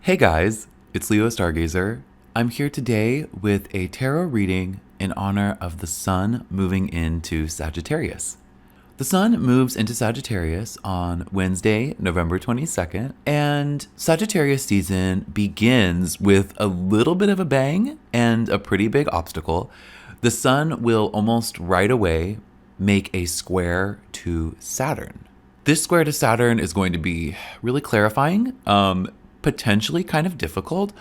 Hey guys, it's Leo Stargazer. I'm here today with a tarot reading in honor of the sun moving into Sagittarius. The sun moves into Sagittarius on Wednesday, November 22nd, and Sagittarius season begins with a little bit of a bang and a pretty big obstacle. The sun will almost right away make a square to Saturn. This square to Saturn is going to be really clarifying, potentially kind of difficult,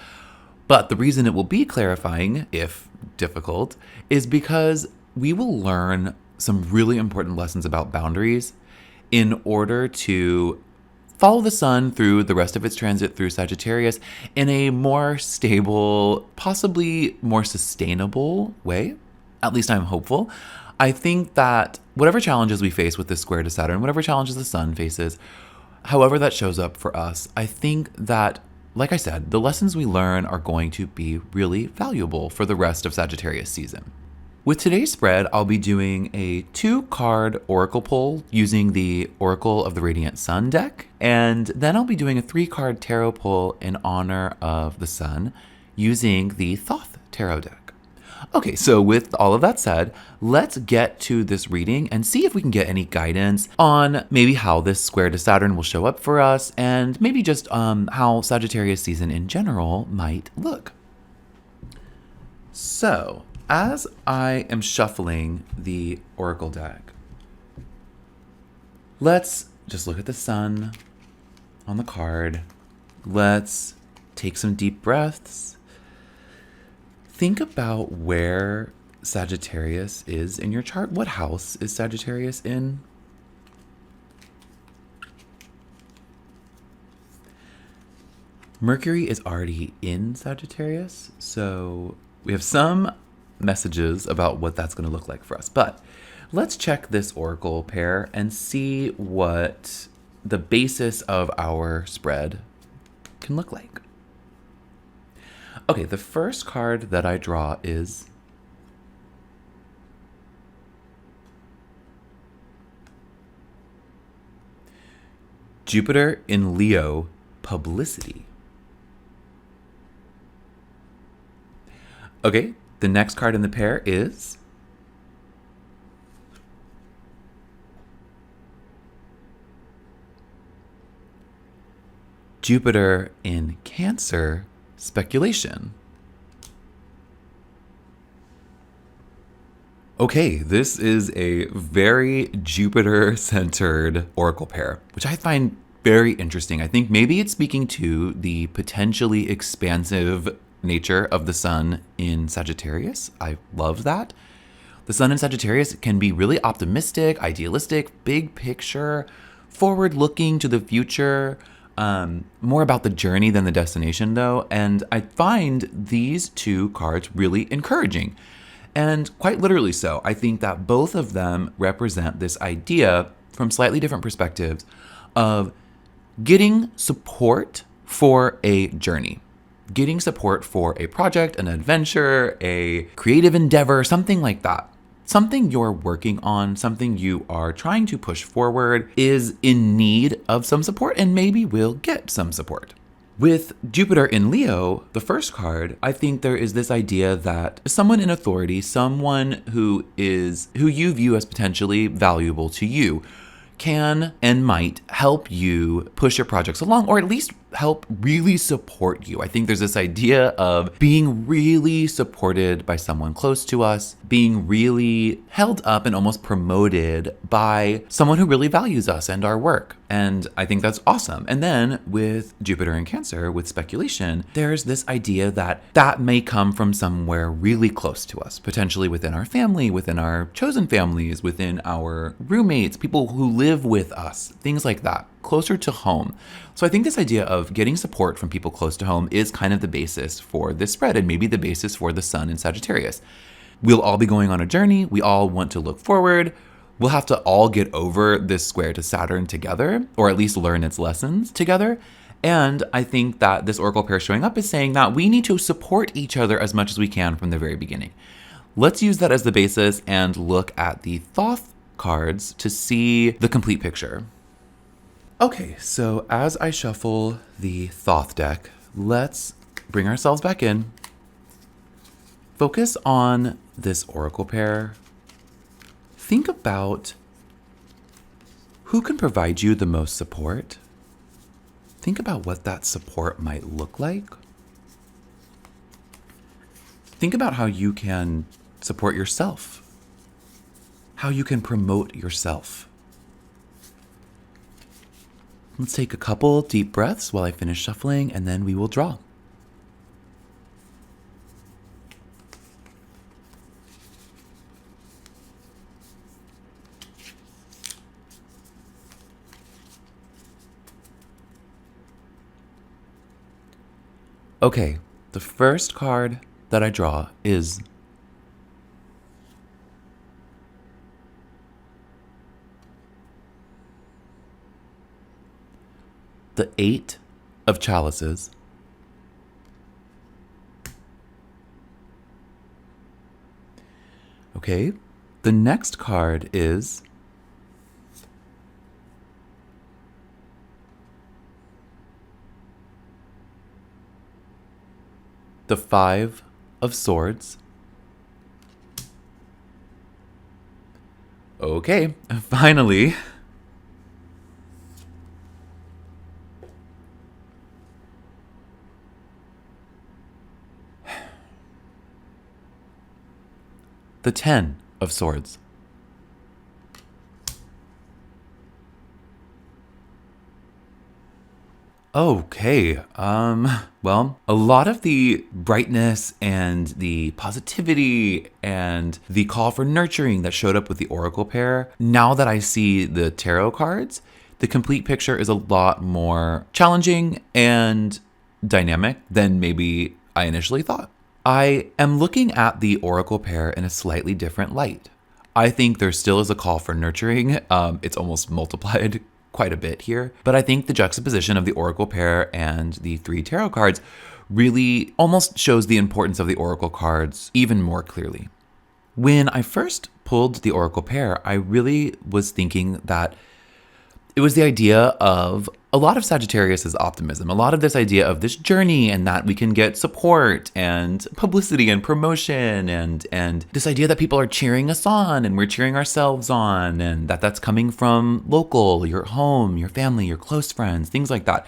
but the reason it will be clarifying, if difficult, is because we will learn some really important lessons about boundaries in order to follow the sun through the rest of its transit through Sagittarius in a more stable, possibly more sustainable way. At least I'm hopeful. I think that whatever challenges we face with this square to Saturn, whatever challenges the sun faces, however that shows up for us, I think that, like I said, the lessons we learn are going to be really valuable for the rest of Sagittarius season. With today's spread, I'll be doing a 2-card oracle pull using the Oracle of the Radiant Sun deck, and then I'll be doing a 3-card tarot pull in honor of the sun using the Thoth tarot deck. Okay, so with all of that said, let's get to this reading and see if we can get any guidance on maybe how this square to Saturn will show up for us, and maybe just how Sagittarius season in general might look. So, as I am shuffling the Oracle deck, let's just look at the sun on the card. Let's take some deep breaths. Think about where Sagittarius is in your chart. What house is Sagittarius in? Mercury is already in Sagittarius, so we have some messages about what that's going to look like for us. But let's check this oracle pair and see what the basis of our spread can look like. Okay, the first card that I draw is Jupiter in Leo, publicity. Okay, the next card in the pair is Jupiter in Cancer, speculation. Okay, this is a very Jupiter-centered oracle pair, which I find very interesting. I think maybe it's speaking to the potentially expansive nature of the sun in Sagittarius. I love that. The sun in Sagittarius can be really optimistic, idealistic, big picture, forward-looking to the future, more about the journey than the destination, though. And I find these two cards really encouraging. And quite literally so. I think that both of them represent this idea from slightly different perspectives of getting support for a journey, getting support for a project, an adventure, a creative endeavor, something like that. Something you're working on, something you are trying to push forward is in need of some support and maybe will get some support. With Jupiter in Leo, the first card, I think there is this idea that someone in authority, someone who you view as potentially valuable to you, can and might help you push your projects along, or at least help really support you. I think there's this idea of being really supported by someone close to us, being really held up and almost promoted by someone who really values us and our work. And I think that's awesome. And then with Jupiter in Cancer, with speculation, there's this idea that that may come from somewhere really close to us, potentially within our family, within our chosen families, within our roommates, people who live with us, things like that, closer to home. So I think this idea of getting support from people close to home is kind of the basis for this spread, and maybe the basis for the sun in Sagittarius. We'll all be going on a journey. We all want to look forward. We'll have to all get over this square to Saturn together, or at least learn its lessons together. And I think that this oracle pair showing up is saying that we need to support each other as much as we can from the very beginning. Let's use that as the basis and look at the Thoth cards to see the complete picture. Okay, so as I shuffle the Thoth deck, let's bring ourselves back in. Focus on this oracle pair. Think about who can provide you the most support. Think about what that support might look like. Think about how you can support yourself, how you can promote yourself. Let's take a couple deep breaths while I finish shuffling, and then we will draw. Okay, the first card that I draw is the Eight of Chalices. Okay, the next card is the Five of Swords. Okay, finally, the Ten of Swords. Okay, well, a lot of the brightness and the positivity and the call for nurturing that showed up with the oracle pair, now that I see the tarot cards, the complete picture is a lot more challenging and dynamic than maybe I initially thought. I am looking at the oracle pair in a slightly different light. I think there still is a call for nurturing. It's almost multiplied quite a bit here, but I think the juxtaposition of the oracle pair and the three tarot cards really almost shows the importance of the oracle cards even more clearly. When I first pulled the oracle pair, I really was thinking that it was the idea of a lot of Sagittarius's optimism, a lot of this idea of this journey and that we can get support and publicity and promotion and this idea that people are cheering us on and we're cheering ourselves on and that's coming from local, your home, your family, your close friends, things like that.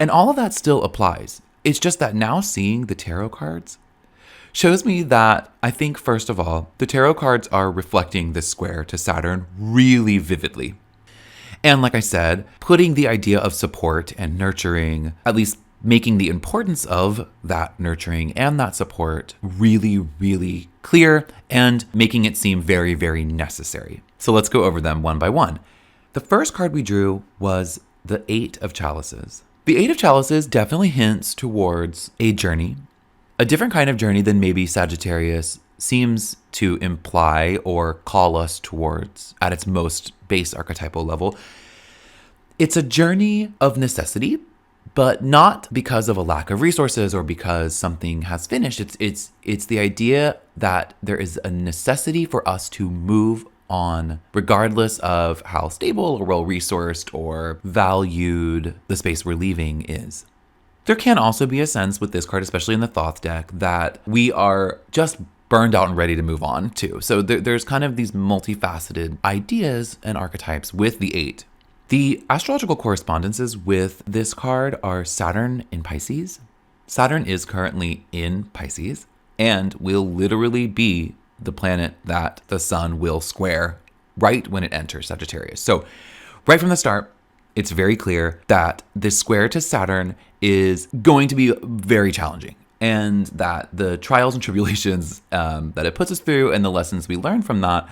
And all of that still applies. It's just that now seeing the tarot cards shows me that I think, first of all, the tarot cards are reflecting this square to Saturn really vividly. And like I said, putting the idea of support and nurturing, at least making the importance of that nurturing and that support really, really clear and making it seem very, very necessary. So let's go over them one by one. The first card we drew was the Eight of Chalices. The Eight of Chalices definitely hints towards a journey, a different kind of journey than maybe Sagittarius seems to imply or call us towards at its most base archetypal level. It's a journey of necessity, but not because of a lack of resources or because something has finished. It's the idea that there is a necessity for us to move on, regardless of how stable or well-resourced or valued the space we're leaving is. There can also be a sense with this card, especially in the Thoth deck, that we are just burned out and ready to move on too. So there's kind of these multifaceted ideas and archetypes with the Eight. The astrological correspondences with this card are Saturn in Pisces. Saturn is currently in Pisces and will literally be the planet that the sun will square right when it enters Sagittarius. So right from the start, it's very clear that this square to Saturn is going to be very challenging, and that the trials and tribulations that it puts us through and the lessons we learn from that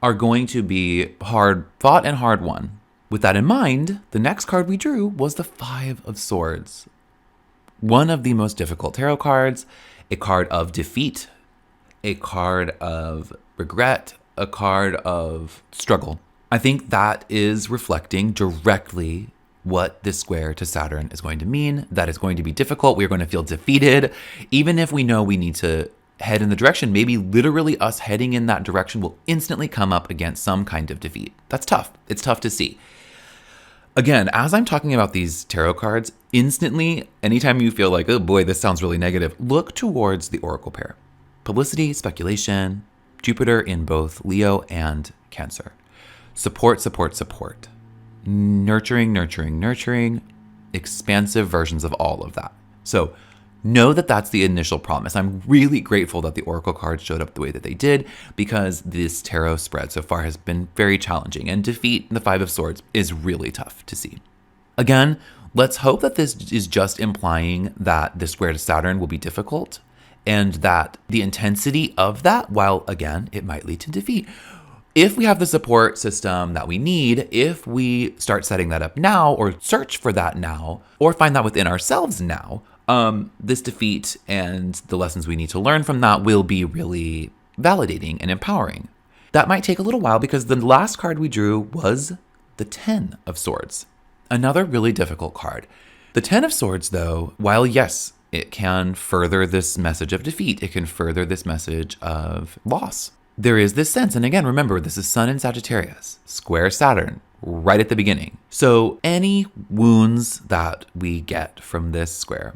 are going to be hard fought and hard won. With that in mind, the next card we drew was the Five of Swords. One of the most difficult tarot cards, a card of defeat, a card of regret, a card of struggle. I think that is reflecting directly what this square to Saturn is going to mean. That it's going to be difficult. We're going to feel defeated, even if we know we need to head in the direction. Maybe literally us heading in that direction will instantly come up against some kind of defeat. That's tough. It's tough to see. Again, as I'm talking about these tarot cards, instantly, anytime you feel like, oh boy, this sounds really negative, look towards the oracle pair. Publicity, speculation, Jupiter in both Leo and Cancer. Support, support, support. Nurturing, nurturing, nurturing. Expansive versions of all of that. So know that that's the initial promise. I'm really grateful that the oracle cards showed up the way that they did, because this tarot spread so far has been very challenging, and defeat the Five of Swords is really tough to see. Again, let's hope that this is just implying that the square to Saturn will be difficult, and that the intensity of that, while again, it might lead to defeat. If we have the support system that we need, if we start setting that up now, or search for that now, or find that within ourselves now, this defeat and the lessons we need to learn from that will be really validating and empowering. That might take a little while, because the last card we drew was the 10 of Swords. Another really difficult card. The 10 of Swords, though, while yes, it can further this message of defeat, it can further this message of loss. There is this sense, and again, remember, this is Sun in Sagittarius, square Saturn, right at the beginning. So any wounds that we get from this square,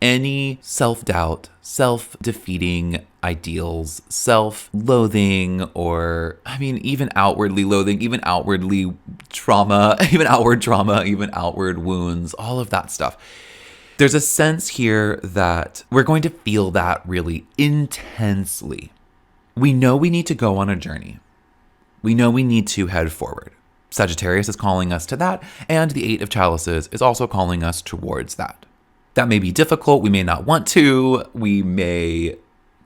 any self-doubt, self-defeating ideals, self-loathing, or even outwardly loathing, even outwardly trauma, even outward wounds, all of that stuff. There's a sense here that we're going to feel that really intensely. We know we need to go on a journey. We know we need to head forward. Sagittarius is calling us to that, and the Eight of Chalices is also calling us towards that. That may be difficult. We may not want to. We may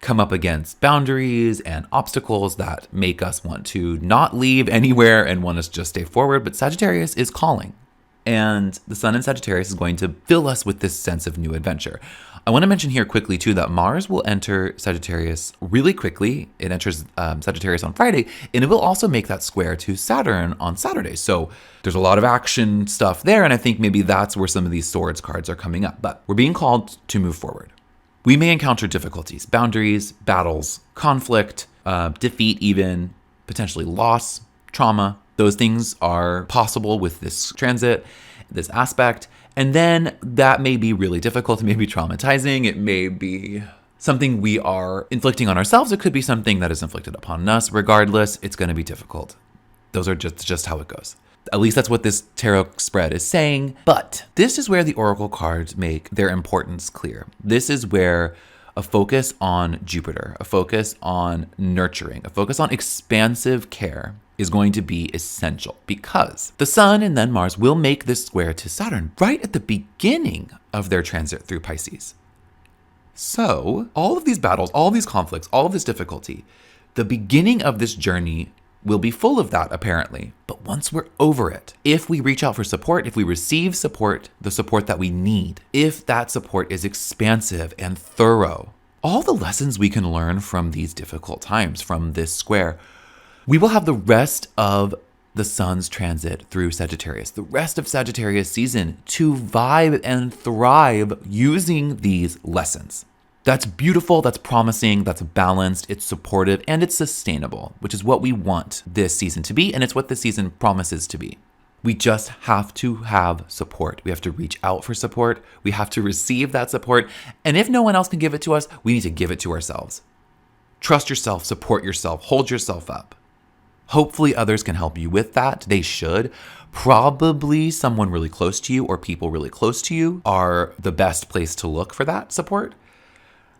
come up against boundaries and obstacles that make us want to not leave anywhere and want us to just stay forward. But Sagittarius is calling. And the Sun in Sagittarius is going to fill us with this sense of new adventure. I want to mention here quickly, too, that Mars will enter Sagittarius really quickly. It enters Sagittarius on Friday, and it will also make that square to Saturn on Saturday. So there's a lot of action stuff there, and I think maybe that's where some of these swords cards are coming up. But we're being called to move forward. We may encounter difficulties, boundaries, battles, conflict, defeat even, potentially loss, trauma. Those things are possible with this transit, this aspect. And then that may be really difficult. It may be traumatizing. It may be something we are inflicting on ourselves. It could be something that is inflicted upon us. Regardless, it's going to be difficult. Those are just how it goes. At least that's what this tarot spread is saying. But this is where the oracle cards make their importance clear. This is where a focus on Jupiter, a focus on nurturing, a focus on expansive care is going to be essential, because the Sun and then Mars will make this square to Saturn right at the beginning of their transit through Pisces. So all of these battles, all of these conflicts, all of this difficulty, the beginning of this journey will be full of that, apparently. But once we're over it, if we reach out for support, if we receive support, the support that we need, if that support is expansive and thorough, all the lessons we can learn from these difficult times, from this square, we will have the rest of the Sun's transit through Sagittarius, the rest of Sagittarius season, to vibe and thrive using these lessons. That's beautiful, that's promising, that's balanced, it's supportive, and it's sustainable, which is what we want this season to be, and it's what this season promises to be. We just have to have support. We have to reach out for support. We have to receive that support. And if no one else can give it to us, we need to give it to ourselves. Trust yourself, support yourself, hold yourself up. Hopefully others can help you with that. They should. Probably someone really close to you or people really close to you are the best place to look for that support.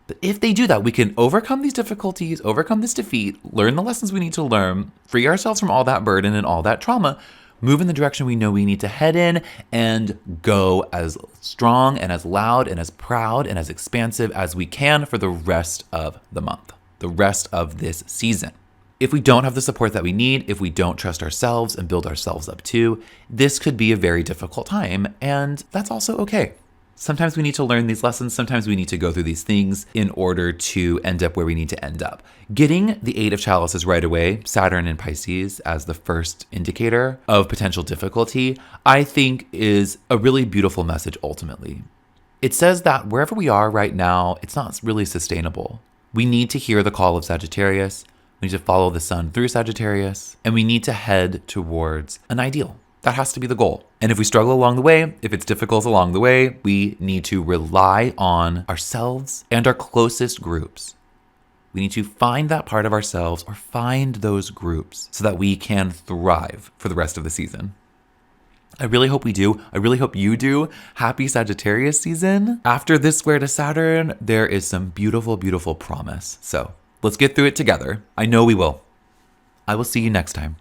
But if they do that, we can overcome these difficulties, overcome this defeat, learn the lessons we need to learn, free ourselves from all that burden and all that trauma, move in the direction we know we need to head in, and go as strong and as loud and as proud and as expansive as we can for the rest of the month, the rest of this season. If we don't have the support that we need, if we don't trust ourselves and build ourselves up too, this could be a very difficult time, and that's also okay. Sometimes we need to learn these lessons. Sometimes we need to go through these things in order to end up where we need to end up. Getting the Eight of Chalices right away, Saturn and Pisces, as the first indicator of potential difficulty, I think is a really beautiful message ultimately. It says that wherever we are right now, it's not really sustainable. We need to hear the call of Sagittarius. We need to follow the Sun through Sagittarius, and we need to head towards an ideal. That has to be the goal. And if we struggle along the way, if it's difficult along the way, we need to rely on ourselves and our closest groups. We need to find that part of ourselves or find those groups so that we can thrive for the rest of the season. I really hope we do. I really hope you do. Happy Sagittarius season. After this square to Saturn, there is some beautiful, beautiful promise. So let's get through it together. I know we will. I will see you next time.